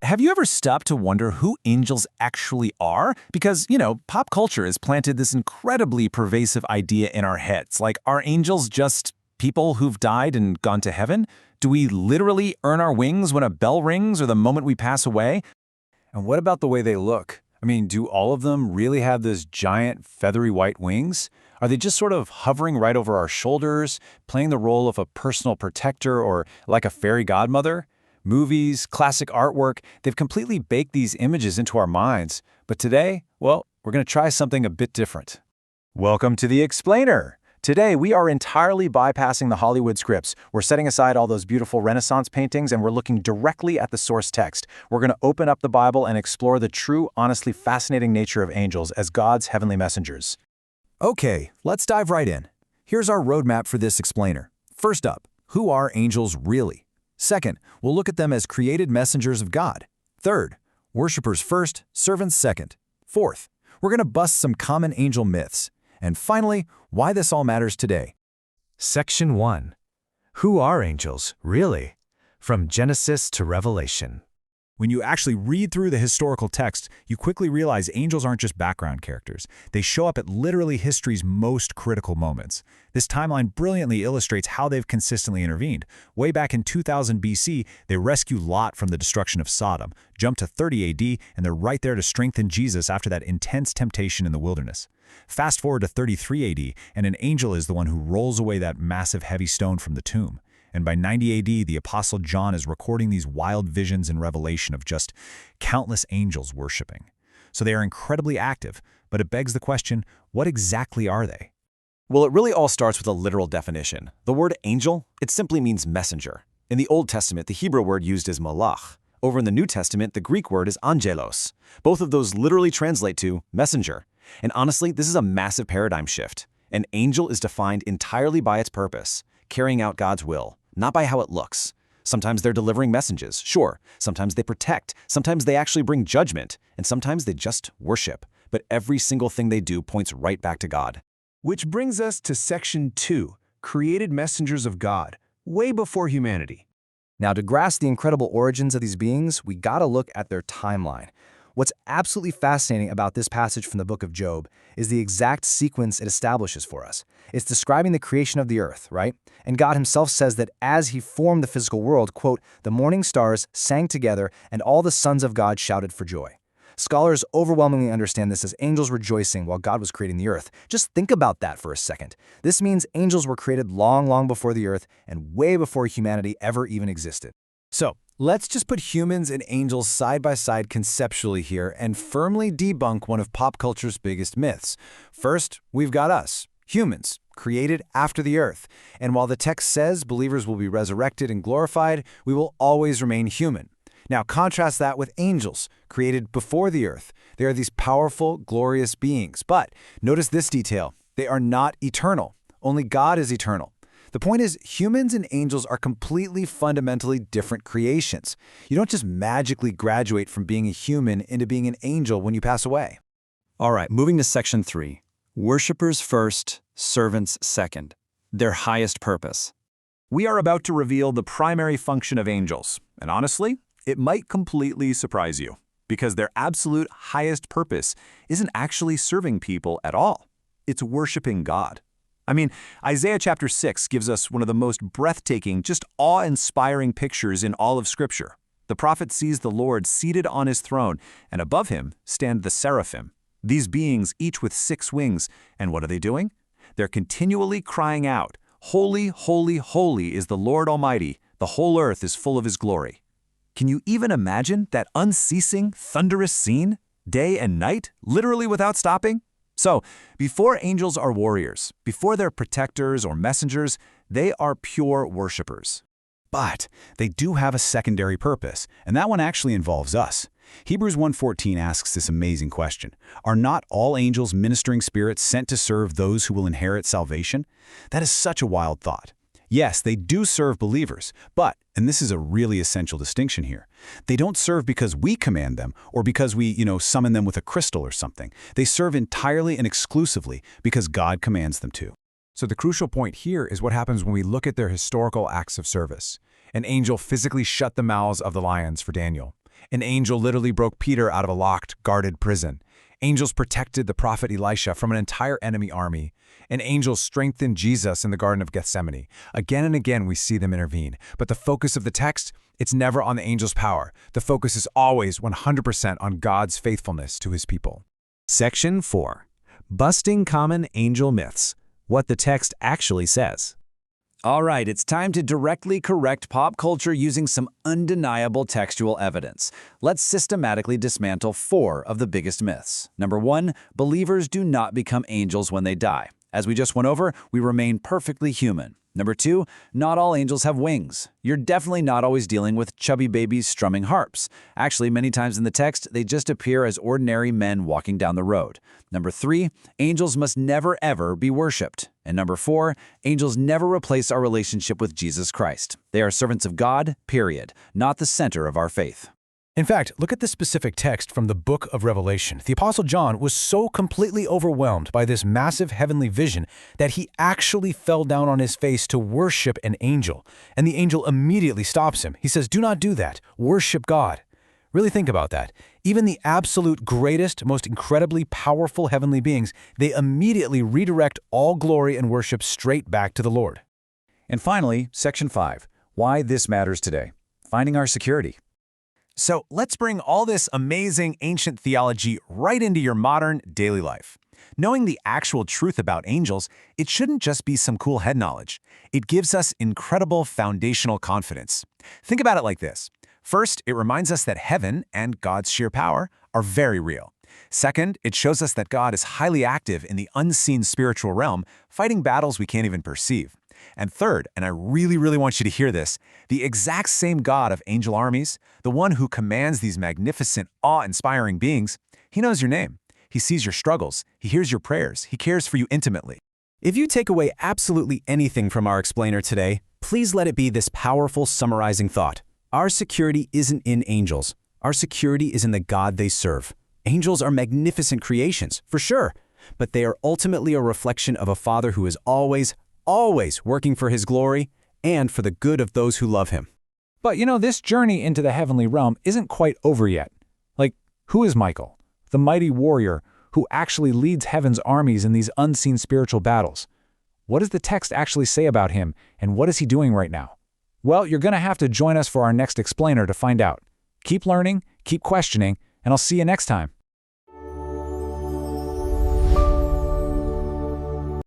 have you ever stopped to wonder who angels actually are? Because, pop culture has planted this incredibly pervasive idea in our heads. Like, are angels just people who've died and gone to heaven? Do we literally earn our wings when a bell rings or the moment we pass away? And what about the way they look? I mean, do all of them really have this giant feathery white wings? Are they just sort of hovering right over our shoulders, playing the role of a personal protector or like a fairy godmother? Movies, classic artwork, they've completely baked these images into our minds. But today, well, we're going to try something a bit different. Welcome to The Explainer. Today, we are entirely bypassing the Hollywood scripts. We're setting aside all those beautiful Renaissance paintings and we're looking directly at the source text. We're going to open up the Bible and explore the true, honestly fascinating nature of angels as God's heavenly messengers. Okay, let's dive right in. Here's our roadmap for this explainer. First up, who are angels really? Second, we'll look at them as created messengers of God. Third, worshipers first, servants second. Fourth, we're going to bust some common angel myths. And finally, why this all matters today. Section 1. Who are angels, really? From Genesis to Revelation. When you actually read through the historical text, you quickly realize angels aren't just background characters. They show up at literally history's most critical moments. This timeline brilliantly illustrates how they've consistently intervened. Way back in 2000 BC, they rescue Lot from the destruction of Sodom. Jump to 30 AD, and they're right there to strengthen Jesus after that intense temptation in the wilderness. Fast forward to 33 AD, and an angel is the one who rolls away that massive heavy stone from the tomb. And by 90 AD, the Apostle John is recording these wild visions in Revelation of just countless angels worshiping. So they are incredibly active, but it begs the question, what exactly are they? Well, it really all starts with a literal definition. The word angel, it simply means messenger. In the Old Testament, the Hebrew word used is malach. Over in the New Testament, the Greek word is angelos. Both of those literally translate to messenger. And honestly, this is a massive paradigm shift. An angel is defined entirely by its purpose, carrying out God's will, not by how it looks. Sometimes they're delivering messages, sure. Sometimes they protect. Sometimes they actually bring judgment. And sometimes they just worship. But every single thing they do points right back to God. Which brings us to Section 2, created messengers of God, way before humanity. Now, to grasp the incredible origins of these beings, we gotta look at their timeline. What's absolutely fascinating about this passage from the book of Job is the exact sequence it establishes for us. It's describing the creation of the earth, right? And God himself says that as he formed the physical world, quote, the morning stars sang together and all the sons of God shouted for joy. Scholars overwhelmingly understand this as angels rejoicing while God was creating the earth. Just think about that for a second. This means angels were created long, long before the earth and way before humanity ever even existed. So, let's just put humans and angels side by side conceptually here and firmly debunk one of pop culture's biggest myths. First, we've got us, humans, created after the earth. And while the text says believers will be resurrected and glorified, we will always remain human. Now, contrast that with angels, created before the earth. They are these powerful, glorious beings. But notice this detail. They are not eternal. Only God is eternal. The point is, humans and angels are completely fundamentally different creations. You don't just magically graduate from being a human into being an angel when you pass away. All right, moving to Section 3. Worshippers first, servants second. Their highest purpose. We are about to reveal the primary function of angels. And honestly, it might completely surprise you, because their absolute highest purpose isn't actually serving people at all. It's worshiping God. I mean, Isaiah chapter 6 gives us one of the most breathtaking, just awe-inspiring pictures in all of Scripture. The prophet sees the Lord seated on his throne, and above him stand the seraphim. These beings, each with 6 wings, and what are they doing? They're continually crying out, "Holy, holy, holy is the Lord Almighty. The whole earth is full of his glory." Can you even imagine that unceasing, thunderous scene, day and night, literally without stopping? So, before angels are warriors, before they're protectors or messengers, they are pure worshipers. But they do have a secondary purpose, and that one actually involves us. Hebrews 1:14 asks this amazing question. Are not all angels ministering spirits sent to serve those who will inherit salvation? That is such a wild thought. Yes, they do serve believers, but, and this is a really essential distinction here, they don't serve because we command them or because we, summon them with a crystal or something. They serve entirely and exclusively because God commands them to. So the crucial point here is what happens when we look at their historical acts of service. An angel physically shut the mouths of the lions for Daniel. An angel literally broke Peter out of a locked, guarded prison. Angels protected the prophet Elisha from an entire enemy army. And angels strengthened Jesus in the Garden of Gethsemane. Again and again we see them intervene. But the focus of the text, it's never on the angel's power. The focus is always 100% on God's faithfulness to his people. Section 4. Busting Common Angel Myths. What the text actually says. All right, it's time to directly correct pop culture using some undeniable textual evidence. Let's systematically dismantle 4 of the biggest myths. Number 1, believers do not become angels when they die. As we just went over, we remain perfectly human. Number 2, not all angels have wings. You're definitely not always dealing with chubby babies strumming harps. Actually, many times in the text, they just appear as ordinary men walking down the road. Number 3, angels must never ever be worshipped. And number 4, angels never replace our relationship with Jesus Christ. They are servants of God, period, not the center of our faith. In fact, look at this specific text from the book of Revelation. The Apostle John was so completely overwhelmed by this massive heavenly vision that he actually fell down on his face to worship an angel. And the angel immediately stops him. He says, "Do not do that. Worship God." Really think about that. Even the absolute greatest, most incredibly powerful heavenly beings, they immediately redirect all glory and worship straight back to the Lord. And finally, Section 5. Why this matters today. Finding our security. So let's bring all this amazing ancient theology right into your modern daily life. Knowing the actual truth about angels, it shouldn't just be some cool head knowledge. It gives us incredible foundational confidence. Think about it like this. First, it reminds us that heaven and God's sheer power are very real. Second, it shows us that God is highly active in the unseen spiritual realm, fighting battles we can't even perceive. And third, and I really want you to hear this, the exact same God of angel armies, the one who commands these magnificent, awe-inspiring beings, he knows your name. He sees your struggles. He hears your prayers. He cares for you intimately. If you take away absolutely anything from our explainer today, please let it be this powerful summarizing thought. Our security isn't in angels. Our security is in the God they serve. Angels are magnificent creations, for sure, but they are ultimately a reflection of a Father who is always working for his glory and for the good of those who love him. But this journey into the heavenly realm isn't quite over yet. Like, who is Michael, the mighty warrior who actually leads heaven's armies in these unseen spiritual battles? What does the text actually say about him, and what is he doing right now? Well, you're going to have to join us for our next explainer to find out. Keep learning, keep questioning, and I'll see you next time.